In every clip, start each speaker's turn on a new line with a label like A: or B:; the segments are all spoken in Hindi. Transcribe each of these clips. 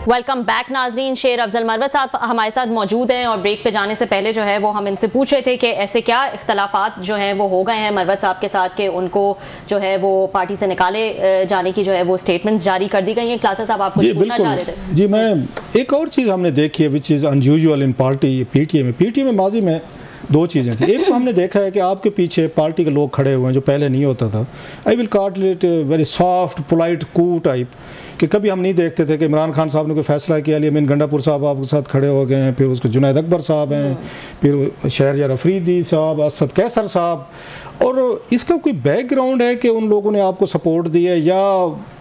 A: वेलकम बैक नाजरीन। शेर अफजल मरवत साहब हमारे साथ मौजूद हैं और ब्रेक पे जाने से पहले जो है वो हम इनसे पूछ रहे थे कि ऐसे क्या इख्तलाफात जो हैं वो हो गए हैं मरवत साहब के साथ कि उनको जो है वो पार्टी से निकाले जाने की जो है वो स्टेटमेंट्स जारी कर दी गई हैं। क्लासेस साहब आपको पूछना चाह रहे थे।
B: जी, मैं एक और चीज़ हमने देखी है which is unusual in party PTA में माजी में दो चीज़ें थी। एक तो हमने देखा है कि आपके पीछे पार्टी के लोग खड़े हुए हैं जो पहले नहीं होता था। I will call it very soft polite coup type कि कभी हम नहीं देखते थे कि इमरान खान साहब ने कोई फैसला किया, अली अमीन गंडापुर साहब आपके साथ खड़े हो गए हैं, फिर उसके जुनैद अकबर साहब हैं, फिर शहरयार अफरीदी साहब, असद कैसर साहब। और इसका कोई बैकग्राउंड है कि उन लोगों ने आपको सपोर्ट दी है, या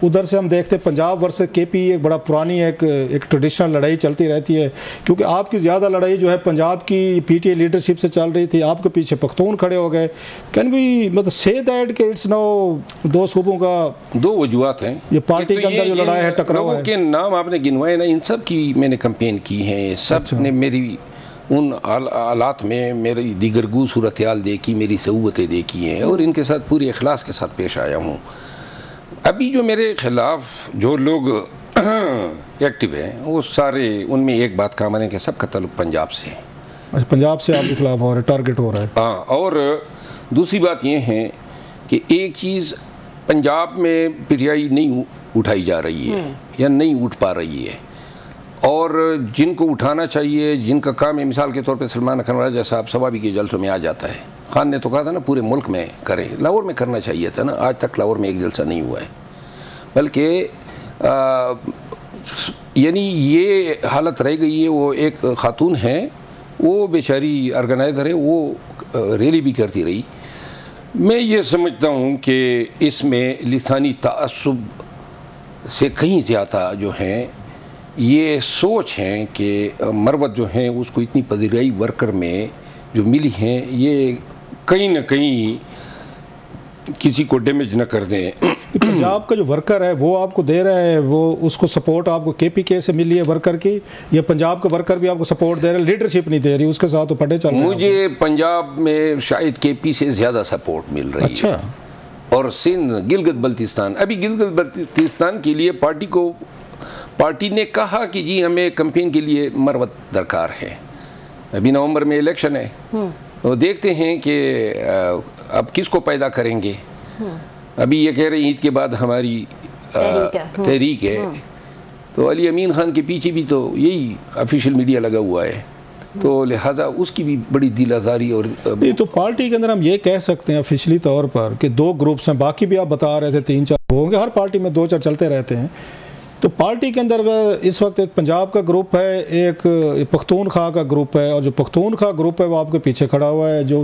B: उधर से हम देखते हैं पंजाब वर्सेस केपी एक बड़ा पुरानी एक ट्रेडिशनल लड़ाई चलती रहती है, क्योंकि आपकी ज़्यादा लड़ाई जो है पंजाब की पीटीए लीडरशिप से चल रही थी, आपके पीछे पख्तून खड़े हो गए। कैन वी मतलब से दैट कि इट्स नाउ दो सूबों का दो
C: वजूहत हैं,
B: ये पार्टी के अंदर जो लड़ाई है, टकराव है।
C: के नाम आपने गिनवाए ना, इन सब की मैंने कैंपेन की है, सब ने मेरी उन हालात में मेरी दीगरगू सूरत-ए-हाल देखी, मेरी सऊबतें देखी हैं और इनके साथ पूरी इखलास के साथ पेश आया हूँ। अभी जो मेरे ख़िलाफ़ जो लोग एक्टिव हैं वो सारे, उनमें एक बात का माने कि सबका ताल्लुक पंजाब से है।
B: अच्छा, पंजाब से आपके खिलाफ हो रहा है, टारगेट हो रहा है।
C: हाँ, और दूसरी बात ये है कि एक चीज़ पंजाब में पीटीआई नहीं उठाई जा रही है या नहीं उठ पा रही है, और जिनको उठाना चाहिए, जिनका काम है, मिसाल के तौर पे सलमान अख्तर राजा साहब सवाबी के जलसों में आ जाता है। खान ने तो कहा था ना पूरे मुल्क में करें, लाहौर में करना चाहिए था ना, आज तक लाहौर में एक जलसा नहीं हुआ है। बल्कि यानी ये हालत रह गई है। वो एक खातून है, वो बेचारी ऑर्गेनाइज़र है, वो रैली भी करती रही। मैं ये समझता हूँ कि इसमें लिसानी तअस्सुब से कहीं ज़्यादा जो है ये सोच है कि मरवत जो है उसको इतनी पदराई वर्कर में जो मिली हैं, ये कहीं ना कहीं किसी को डैमेज न कर दें।
B: पंजाब का जो वर्कर है वो आपको दे रहा है, वो उसको सपोर्ट आपको केपीके से मिली है वर्कर की, या पंजाब का वर्कर भी आपको सपोर्ट दे रहा है, लीडरशिप नहीं दे रही, उसके साथ तो पटे चल रहे हैं?
C: मुझे पंजाब में शायद केपी से ज़्यादा सपोर्ट मिल रही है।
B: अच्छा।
C: और सिंध, गिलगित बल्तिस्तान, अभी गिलगित बल्तिस्तान के लिए पार्टी ने कहा कि जी हमें कैंपेन के लिए मरवत दरकार है। अभी नवंबर में इलेक्शन है, तो देखते हैं कि अब किसको पैदा करेंगे। अभी ये कह रहे ईद के बाद हमारी तहरीक है, तो अली अमीन खान के पीछे भी तो यही ऑफिशियल मीडिया लगा हुआ है, तो लिहाजा उसकी भी बड़ी दिल आज़ारी। और
B: ये तो पार्टी के अंदर हम ये कह सकते हैं ऑफिशियली तौर पर कि दो ग्रुप्स हैं, बाकी भी आप बता रहे थे 3-4 होंगे, हर पार्टी में 2-4 चलते रहते हैं। तो पार्टी के अंदर इस वक्त एक पंजाब का ग्रुप है, एक पख्तूनख्वा का ग्रुप है, और जो पख्तूनख्वा ग्रुप है वो आपके पीछे खड़ा हुआ है। जो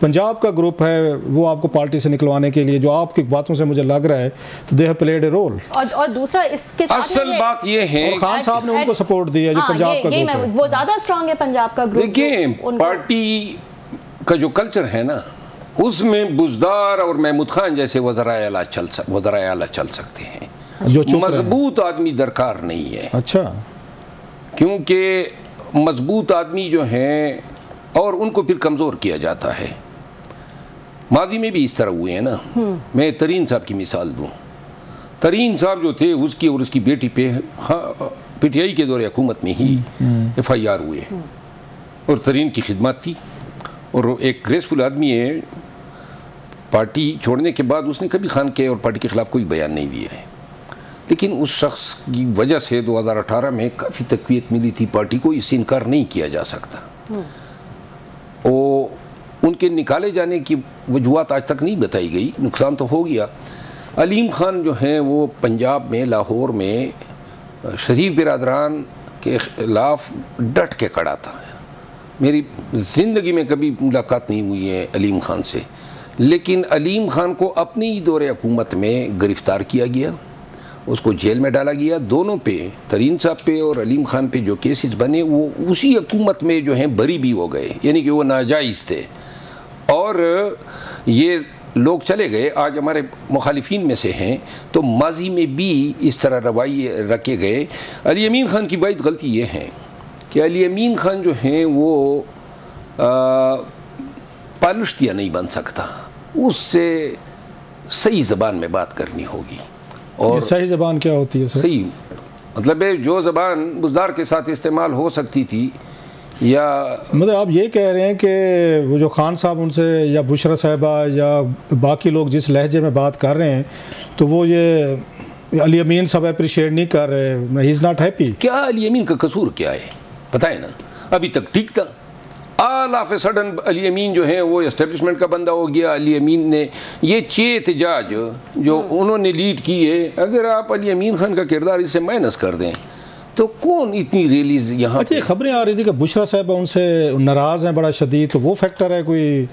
B: पंजाब का ग्रुप है वो आपको पार्टी से निकलवाने के लिए, जो आपकी बातों से मुझे लग रहा है, तो they have played a role.
A: और दूसरा इसके
C: असल बात ये है,
B: और खान साहब ने उनको सपोर्ट दिया जो पंजाब का ग्रुप है,
A: वो ज्यादा स्ट्रांग है पंजाब का ग्रुप।
C: देखिए, पार्टी का जो कल्चर है ना, उसमें बुज़दार और महमूद खान जैसे वज़राए आला चल सकते हैं, जो मजबूत आदमी दरकार नहीं है।
B: अच्छा।
C: क्योंकि मजबूत आदमी जो हैं और उनको फिर कमज़ोर किया जाता है। माजी में भी इस तरह हुए हैं ना। मैं तरीन साहब की मिसाल दूँ। तरीन साहब जो थे, उसकी और उसकी बेटी पे पीटीआई के दौरे हुकूमत में ही FIR हुए, और तरीन की खिदमत थी, और एक ग्रेसफुल आदमी है। पार्टी छोड़ने के बाद उसने कभी खान के और पार्टी के ख़िलाफ़ कोई बयान नहीं दिया है, लेकिन उस शख्स की वजह से 2018 में काफ़ी तक़वियत मिली थी पार्टी को, इससे इनकार नहीं किया जा सकता। उनके निकाले जाने की वजूहत आज तक नहीं बताई गई, नुकसान तो हो गया। अलीम खान जो हैं वो पंजाब में, लाहौर में शरीफ बिरादरान के ख़िलाफ़ डट के खड़ा था। मेरी ज़िंदगी में कभी मुलाकात नहीं हुई है अलीम खान से, लेकिन अलीम खान को अपनी दौरे हुकूमत में गिरफ़्तार किया गया, उसको जेल में डाला गया। दोनों पे, तरीन साहब पे और अलीम खान पे जो केसेस बने, वो उसी हुकूमत में जो हैं बरी भी हो गए, यानी कि वो नाजायज़ थे, और ये लोग चले गए। आज हमारे मुखालिफिन में से हैं, तो माजी में भी इस तरह रवाई रखे गए। अली अमीन खान की बहुत गलती ये है कि अली अमीन खान जो हैं वो पालुश्तिया नहीं बन सकता, उससे सही ज़बान में बात करनी होगी। और
B: सही ज़बान क्या होती है सर?
C: सही मतलब जो ज़बान बुज़दार के साथ इस्तेमाल हो सकती थी, या
B: मतलब आप ये कह रहे हैं कि वो जो खान साहब उनसे या बुशरा साहिबा या बाकी लोग जिस लहजे में बात कर रहे हैं, तो वो ये अली अमीन साहब अप्रिशिएट नहीं कर रहे, ही इज़ नॉट हैप्पी।
C: क्या अली अमीन का कसूर क्या है पता है ना? अभी तक ठीक था, all of a sudden Ali Amin जो है वो एस्टेब्लिशमेंट का बंदा हो गया। अली अमीन ने ये 6 एहतजाज जो उन्होंने लीड किए, अगर आप अली अमीन खान का किरदार इससे माइनस कर दें तो कौन इतनी रैलीज यहाँ?
B: अच्छा, खबरें आ रही थी कि बुशरा साहब उनसे नाराज़ हैं बड़ा शदीद, तो वो फैक्टर है कोई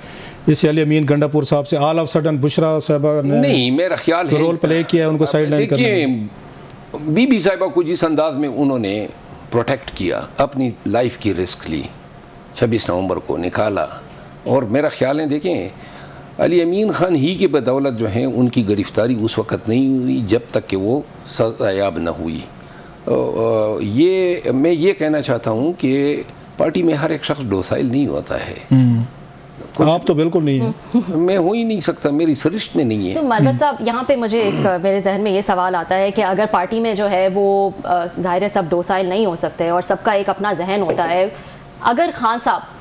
B: इस अली अमीन गंडापुर साहब से ऑल ऑफ सडन बुशरा साहब ने
C: नहीं, मेरा ख्याल है
B: रोल प्ले किया उनको साइड लाइन करने में।
C: देखिए, बीबी साहिबा को जिस अंदाज में उन्होंने प्रोटेक्ट किया, अपनी लाइफ की रिस्क ली, 26 नवंबर को निकाला, और मेरा ख्याल है देखें अली अमीन खान ही की बदौलत जो है उनकी गिरफ्तारी उस वक़्त नहीं हुई जब तक कि वो सजायाब न हुई। ये मैं ये कहना चाहता हूँ कि पार्टी में हर एक शख्स डोसाइल नहीं होता है।
B: आप तो बिल्कुल नहीं है।
C: मैं हो ही नहीं सकता, मेरी सरिश्त में नहीं है।
A: तो मरवत साहब, यहाँ पे मुझे एक मेरे जहन में ये सवाल आता है कि अगर पार्टी में जो है वो ज़ाहिर है सब डोसाइल नहीं हो सकते और सबका एक अपना जहन होता है, अगर खान साहब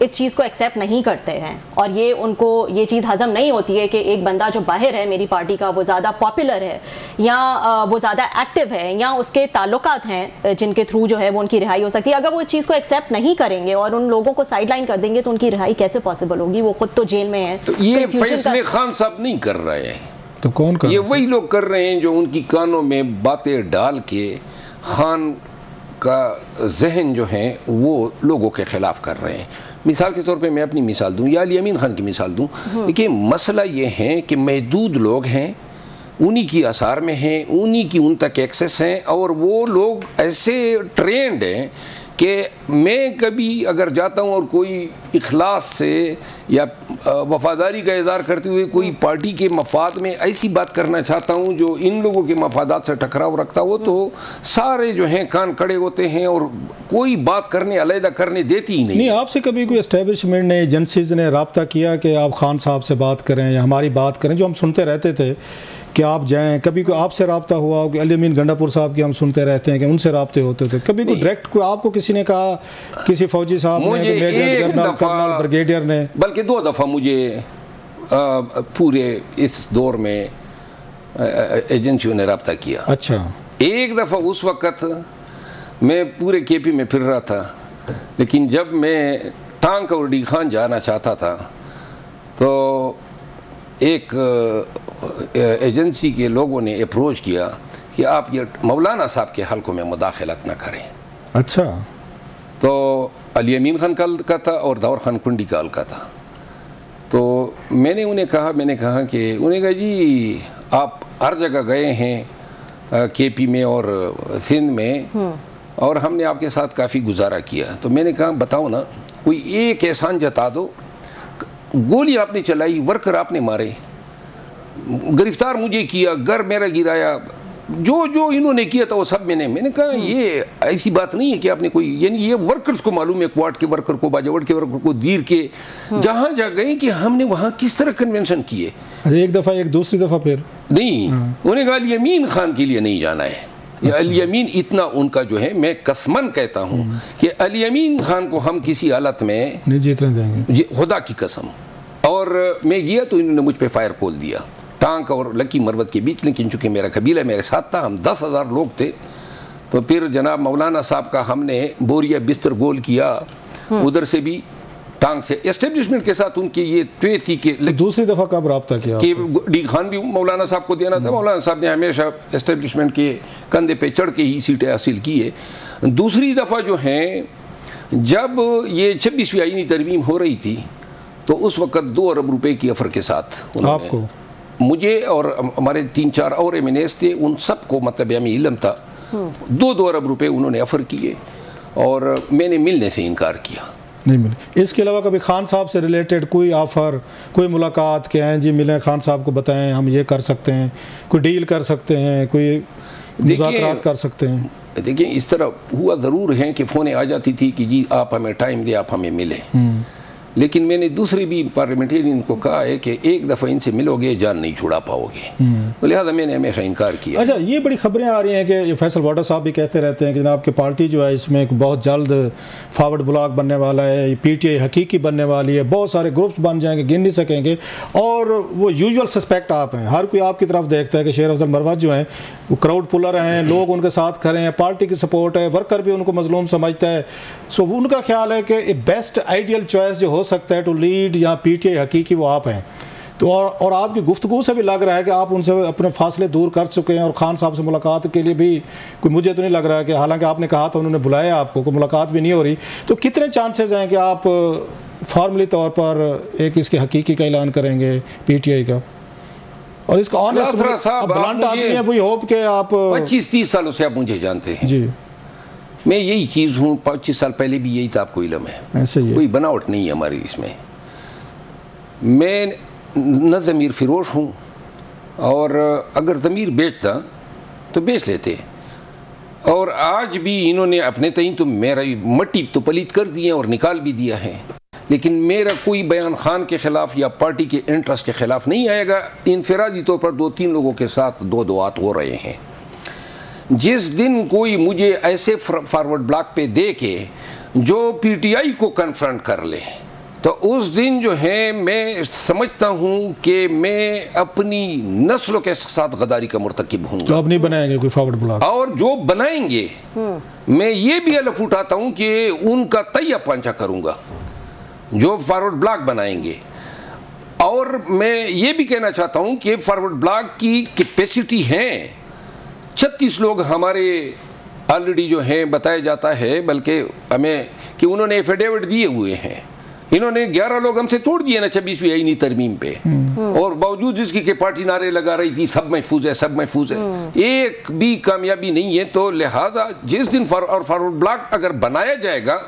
A: इस चीज़ को एक्सेप्ट नहीं करते हैं और ये उनको ये चीज़ हजम नहीं होती है कि एक बंदा जो बाहर है मेरी पार्टी का वो ज़्यादा पॉपुलर है या वो ज़्यादा एक्टिव है या उसके ताल्लुकात हैं जिनके थ्रू जो है वो उनकी रिहाई हो सकती है, अगर वो इस चीज़ को एक्सेप्ट नहीं करेंगे और उन लोगों को साइड लाइन कर देंगे तो उनकी रिहाई कैसे पॉसिबल होगी? वो खुद तो जेल में है।
C: तो ये फैसले खान साहब नहीं कर रहे हैं,
B: तो कौन कर?
C: ये वही लोग कर रहे हैं जो उनकी कानों में बातें डाल के खान का जहन जो है वो लोगों के खिलाफ कर रहे हैं। मिसाल के तौर पे मैं अपनी मिसाल दूं या अली अमीन खान की मिसाल दूं, देखिए मसला ये है कि महदूद लोग हैं, उन्हीं की आसार में हैं, उन्हीं की उन तक एक्सेस हैं, और वो लोग ऐसे ट्रेंड हैं कि मैं कभी अगर जाता हूँ और कोई इखलास से या वफादारी का इज़हार करते हुए कोई पार्टी के मफाद में ऐसी बात करना चाहता हूँ जो इन लोगों के मफादात से टकराव रखता हो, तो सारे जो हैं कान खड़े होते हैं और कोई बात करने अलहदा करने देती ही नहीं।
B: आपसे कभी कोई एस्टेब्लिशमेंट ने, एजेंसीज ने रब्ता किया कि आप खान साहब से बात करें या हमारी बात करें, जो हम सुनते रहते थे कि आप जाएं, कभी कोई आपसे रब्ता हुआ हो कि अली अमीन गंडापुर साहब की हम सुनते रहते हैं कि उनसे रब्ते होते थे, कभी कोई डायरेक्ट कोई आपको किसी ने कहा, किसी फौजी साहब ने, मेजर जनरल, कर्नल, ब्रिगेडियर ने?
C: बल्कि 2 दफ़ा मुझे पूरे इस दौर में एजेंसियों ने रब्ता किया।
B: अच्छा।
C: एक दफ़ा उस वक़्त मैं पूरे केपी में फिर रहा था, लेकिन जब मैं टांग और डी खान जाना चाहता था तो एक एजेंसी के लोगों ने अप्रोच किया कि आप ये मौलाना साहब के हल्कों में मुदाखलत न करें।
B: अच्छा।
C: तो अली अमीन खान का था और दाऊद खान कुंडी का हल्का था। तो मैंने उन्हें कहा कि उन्हें कहा जी आप हर जगह गए हैं केपी में और सिंध में, और हमने आपके साथ काफ़ी गुजारा किया, तो मैंने कहा बताओ ना कोई एक एहसान जता दो, गोली आपने चलाई, वर्कर आपने मारे, गिरफ्तार मुझे किया, घर मेरा गिराया, जो इन्होंने किया था वो सब मैंने कहा ये ऐसी बात नहीं है कि आपने कोई, यानी ये वर्कर्स को मालूम है, क्वाड के वर्कर को, बाजावड़ के वर्कर को, दीर के, जहाँ जा गए कि हमने वहाँ किस तरह कन्वेंशन किए।
B: एक दफ़ा, एक दूसरी दफ़ा फिर नहीं।
C: उन्हें कहा अली अमीन खान के लिए नहीं जाना है। अच्छा। अली अमीन इतना उनका जो है, मैं कसमन कहता हूँ कि अली अमीन खान को हम किसी हालत में
B: नहीं जीतने देंगे,
C: खुदा की कसम। और मैं गया तो इन्होंने मुझ पर फायर खोल दिया टांक और लकी मरवत के बीच, लेकिन चूंकि मेरा कबीला मेरे साथ था, हम 10,000 लोग थे, तो फिर जनाब मौलाना साहब का हमने बोरिया बिस्तर गोल किया, उधर से भी टांग से एस्टेब्लिशमेंट के साथ उनकी ये तय थी कि
B: दूसरी दफ़ा कब रब्ता किया
C: कि डी खान भी मौलाना साहब को देना था। मौलाना साहब ने हमेशा एस्टेब्लिशमेंट के कंधे पे चढ़ के ही सीटें हासिल की है। दूसरी दफ़ा जो है, जब ये 26वीं आईनी तरमीम हो रही थी तो उस वक़्त 2 अरब रुपए की ऑफर के साथ
B: आपको,
C: मुझे और हमारे 3-4 और एमएनएस थे, उन सबको मतलब हमें इल्म था, 2 अरब रुपए उन्होंने ऑफर किए और मैंने मिलने से इनकार किया।
B: नहीं मिले। इसके अलावा कभी खान साहब से रिलेटेड कोई ऑफ़र, कोई मुलाकात के हैं जी, मिलें खान साहब को, बताएं हम ये कर सकते हैं, कोई डील कर सकते हैं, कोई मुज़ाकरात कर सकते हैं?
C: देखिए इस तरह हुआ ज़रूर है कि फ़ोनें आ जाती थी कि जी आप हमें टाइम दें, आप हमें मिलें, लेकिन मैंने दूसरे भी पार्लियामेंटेरियन को कहा है कि एक दफ़ा इनसे मिलोगे जान नहीं छुड़ा पाओगे, तो लिहाजा मैंने हमेशा इनकार किया।
B: अच्छा, ये बड़ी खबरें आ रही हैं कि फैसल वाडा साहब भी कहते रहते हैं कि जनाब की पार्टी जो है इसमें बहुत जल्द फॉरवर्ड ब्लॉक बनने वाला है, PTI हकीकी बनने वाली है, बहुत सारे ग्रुप्स बन जाएंगे, गिन नहीं सकेंगे, और वो यूजुअल सस्पेक्ट आप हैं, हर कोई आपकी तरफ देखता है कि शेर अफजल मरवत जो हैं वो क्राउड पुलर हैं, लोग उनके साथ खड़े हैं, पार्टी की सपोर्ट है, वर्कर भी उनको मजलूम समझता है। सो उनका ख्याल है कि बेस्ट आइडियल चॉइस जो हो सकता है टू लीड यहाँ PTI हकीकी वो आप हैं। तो और आपकी गुफ्तगू से भी लग रहा है कि आप उनसे अपने फासले दूर कर चुके हैं, और खान साहब से मुलाकात के लिए भी कोई मुझे तो नहीं लग रहा है कि, हालांकि आपने कहा था उन्होंने बुलाया आपको, कोई मुलाकात भी नहीं हो रही, तो कितने चांसेस हैं कि आप फॉर्मली तौर पर एक इसके हकीकी का ऐलान करेंगे PTI का? और इसका ऑनेस्ट ब्लंट आदमी है, वही होप के आप
C: 25-30 सालों से आप मुझे जानते हैं
B: जी,
C: मैं यही चीज़ हूँ, 25 साल पहले भी यही था, आपको इल्म है,
B: ऐसे ही
C: कोई बनावट नहीं है हमारी इसमें। मैं न ज़मीर फिरोश हूँ, और अगर ज़मीर बेचता तो बेच लेते, और आज भी इन्होंने अपने तई तो मेरा मट्टी तो पलीत कर दी है और निकाल भी दिया है, लेकिन मेरा कोई बयान खान के ख़िलाफ़ या पार्टी के इंटरेस्ट के ख़िलाफ़ नहीं आएगा। इनफरादी तौर पर 2-3 लोगों के साथ दो दुआत हो रहे हैं। जिस दिन कोई मुझे ऐसे फॉरवर्ड ब्लॉक पे दे के जो PTI को कन्फ्रंट कर ले, तो उस दिन जो है मैं समझता हूँ कि मैं अपनी नस्लों के साथ गद्दारी का मुर्तकिब हूँ।
B: तो आप नहीं बनाएंगे कोई फॉरवर्ड ब्लॉक?
C: और जो बनाएंगे मैं ये भी अलफ उठाता हूँ कि उनका तैया पांचा करूँगा जो फॉरवर्ड ब्लॉक बनाएंगे। और मैं ये भी कहना चाहता हूँ कि फॉरवर्ड ब्लॉक की कैपेसिटी है 36 लोग हमारे ऑलरेडी जो हैं बताया जाता है, बल्कि हमें कि उन्होंने एफिडेविट दिए हुए हैं। इन्होंने 11 लोग हमसे तोड़ दिए ना 26वीं आईनी तरमीम पे, और बावजूद इसकी कि पार्टी नारे लगा रही थी सब महफूज है, सब महफूज है, एक भी कामयाबी नहीं है। तो लिहाजा जिस दिन फॉरवर्ड ब्लॉक अगर बनाया जाएगा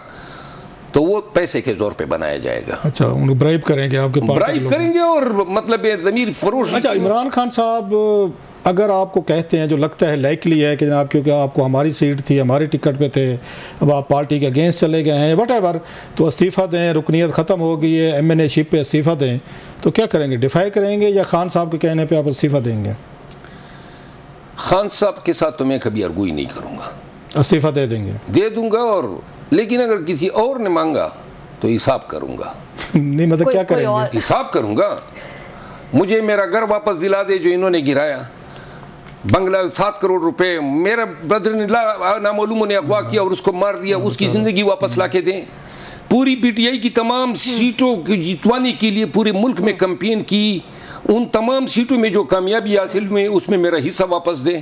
C: तो वो पैसे के जोर पे बनाया जाएगा।
B: अच्छा, उनको ब्राइब करेंगे, आपके
C: ब्राइब करेंगे, और मतलब ज़मीर फरोश।
B: अच्छा, इमरान खान साहब अगर आपको कहते हैं, जो लगता है लाइकली है कि जनाब क्योंकि आपको हमारी सीट थी, हमारी टिकट पे थे, अब आप पार्टी के अगेंस्ट चले गए हैं, वट तो इस्तीफ़ा दें, रुकनीत ख़त्म हो गई है, MNA शिप पे इस्तीफ़ा दें, तो क्या करेंगे? डिफाई करेंगे या खान साहब के कहने पे आप इस्तीफ़ा देंगे?
C: खान साहब के साथ तो मैं कभी अर्गुई नहीं करूँगा,
B: इस्तीफ़ा दे देंगे?
C: दे दूँगा, और लेकिन अगर किसी और ने मांगा तो हिसाब करूँगा।
B: नहीं मतलब क्या करेंगे?
C: हिसाब करूँगा। मुझे मेरा घर वापस दिला दे जो इन्होंने गिराया, बंगला 7 करोड़ रुपए, मेरा ब्रदर ने नामालूम ने अगवा किया और उसको मार दिया, उसकी ज़िंदगी वापस ला के दें। पूरी PTI की तमाम सीटों की जितवाने के लिए पूरे मुल्क में कैंपेन की, उन तमाम सीटों में जो कामयाबी हासिल हुई उसमें मेरा हिस्सा वापस दें।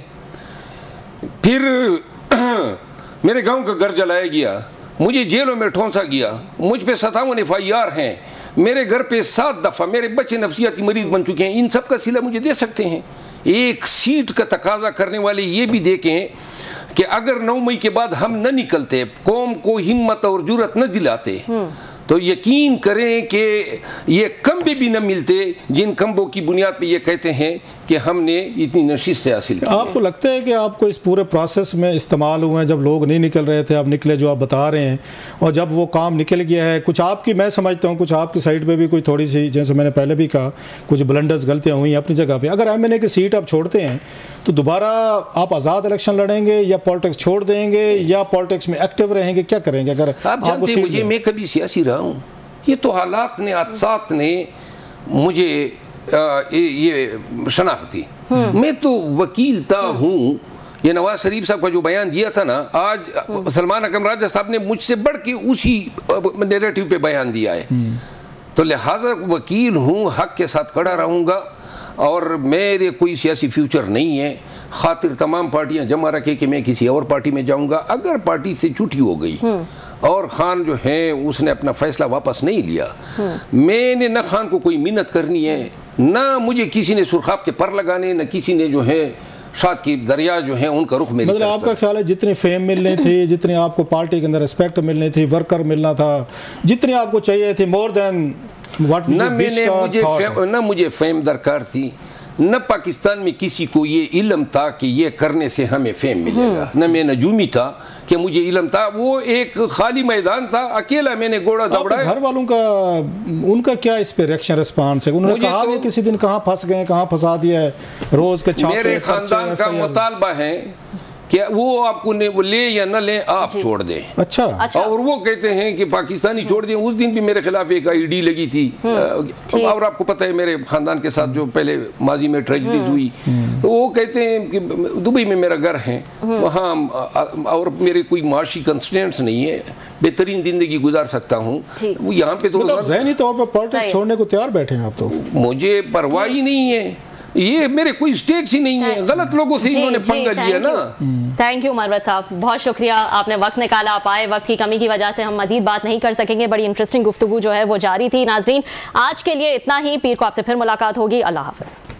C: फिर मेरे गांव का घर जलाया गया, मुझे जेलों में ठोंसा गया, मुझ पे 57 FIR हैं, मेरे घर पे 7 दफ़ा मेरे बच्चे नफसियाती मरीज बन चुके हैं। इन सब का सिला मुझे दे सकते हैं। एक सीट का तकाजा करने वाले ये भी देखें कि अगर 9 मई के बाद हम न निकलते, कौम को हिम्मत और जुर्रत न दिलाते, तो यकीन करें कि ये कम्बे भी न मिलते जिन कम्बों की बुनियाद पे ये कहते हैं कि हमने इतनी नशिस्तें हासिल की।
B: आपको लगता है कि आपको इस पूरे प्रोसेस में इस्तेमाल हुए हैं, जब लोग नहीं निकल रहे थे, आप निकले जो आप बता रहे हैं, और जब वो काम निकल गया है, कुछ आपकी, मैं समझता हूँ कुछ आपकी साइड पे भी कोई थोड़ी सी, जैसे मैंने पहले भी कहा, कुछ ब्लंडर्स गलतियाँ हुई अपनी जगह पे, अगर MNA की सीट आप छोड़ते हैं तो दोबारा आप आज़ाद इलेक्शन लड़ेंगे या पॉलिटिक्स छोड़ देंगे या पॉलिटिक्स में एक्टिव रहेंगे, क्या करेंगे? अगर
C: आप जानते हैं मुझे, मैं कभी सियासी रहा हूँ, ये तो हालात ने, हादसात ने मुझे ये शनाख्त दी। मैं तो वकील था हूँ। ये नवाज शरीफ साहब का जो बयान दिया था ना, आज सलमान अकरम राजा साहब ने मुझसे बढ़ के उसी नैरेटिव पे बयान दिया है। तो लिहाजा वकील हूँ, हक के साथ खड़ा रहूँगा, और मेरे कोई सियासी फ्यूचर नहीं है। खातिर तमाम पार्टियां जमा रखे कि मैं किसी और पार्टी में जाऊंगा। अगर पार्टी से छुट्टी हो गई और खान जो है उसने अपना फैसला वापस नहीं लिया, मैंने न खान को कोई मिन्नत करनी है, ना मुझे किसी ने सुरखाब के पर लगाने, न किसी ने जो है शाद की दरिया जो है उनका रुख मेरी
B: मतलब आपका ख्याल है जितनी फेम मिलनी थी, जितनी आपको पार्टी के अंदर रिस्पेक्ट मिलनी थी, वर्कर मिलना था, जितनी आपको चाहिए थी, मोर देन व्हाट
C: ना मुझे फेम दरकार थी, न पाकिस्तान में किसी को ये इल्म था कि ये करने से हमें फेम मिलेगा, न मैं नजूमी था कि मुझे इल्म था। वो एक खाली मैदान था, अकेला मैंने घोड़ा दौड़ा।
B: घर वालों का उनका क्या इस पे रिएक्शन रिस्पांस है? उन्होंने कहा तो किसी दिन कहाँ फंस गए, कहाँ फंसा दिया है, रोज के
C: मेरे खानदान का मुतालबा है कि वो आपको वो ले या न ले आप छोड़ दें।
B: अच्छा।
C: और वो कहते हैं कि पाकिस्तानी छोड़ दें। उस दिन भी मेरे खिलाफ एक आईडी लगी थी, और आपको पता है मेरे खानदान के साथ जो पहले माजी में ट्रेजेडी हुई, तो वो कहते हैं कि दुबई में मेरा घर है, वहाँ और मेरे कोई माशी कंस्टेंट्स नहीं है, बेहतरीन जिंदगी गुजार सकता हूँ। वो यहाँ पे तो
B: ज़हनी तौर पर पॉलिटिक्स छोड़ने को तैयार बैठे हैं आप? तो मुझे
C: परवाह ही नहीं है, ये मेरे कोई स्टेक्स ही नहीं है, गलत लोगों से इन्होंने पंगा लिया ना।
A: थैंक यू मरवत साहब, बहुत शुक्रिया, आपने वक्त निकाला। आप आए, वक्त की कमी की वजह से हम मजीद बात नहीं कर सकेंगे, बड़ी इंटरेस्टिंग गुफ्तगू जो है वो जारी थी। नाजरीन, आज के लिए इतना ही, पीर को आपसे फिर मुलाकात होगी। अल्लाह हाफ़िज़।